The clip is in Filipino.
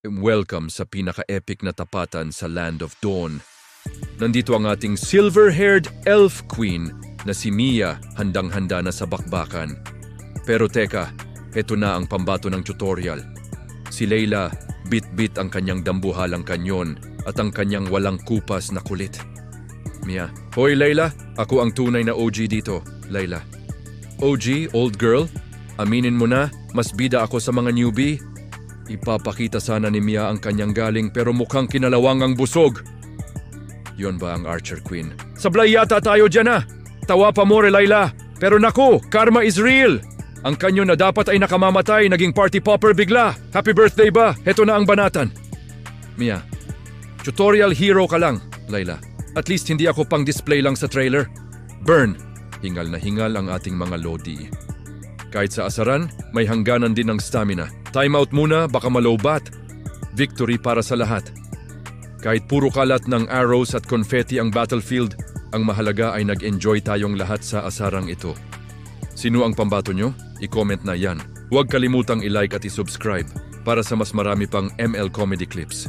Welcome sa pinaka-epic na tapatan sa Land of Dawn. Nandito ang ating silver-haired elf queen na si Mia, handang-handa na sa bakbakan. Pero teka, heto na ang pambato ng tutorial. Si Layla, bit-bit ang kanyang dambuhalang kanyon at ang kanyang walang kupas na kulit. Mia, hoy Layla, ako ang tunay na OG dito, Layla. OG, old girl? Aminin mo na, mas bida ako sa mga newbie? Ipapakita sana ni Mia ang kanyang galing pero mukhang kinalawang ang busog. Yon ba ang Archer Queen? Sablay yata tayo dyan na! Tawa pa mo, Layla! Pero naku, karma is real! Ang kanyo na dapat ay nakamamatay, naging party popper bigla! Happy birthday ba? Heto na ang banatan! Mia, tutorial hero ka lang, Layla. At least hindi ako pang display lang sa trailer. Burn! Hingal na hingal ang ating mga lodi. Kahit sa asaran, may hangganan din ng stamina. Time out muna, baka malobat. Victory para sa lahat. Kahit puro kalat ng arrows at confetti ang battlefield, ang mahalaga ay nag-enjoy tayong lahat sa asarang ito. Sino ang pambato nyo? I-comment na yan. Huwag kalimutang i-like at i-subscribe para sa mas marami pang ML Comedy Clips.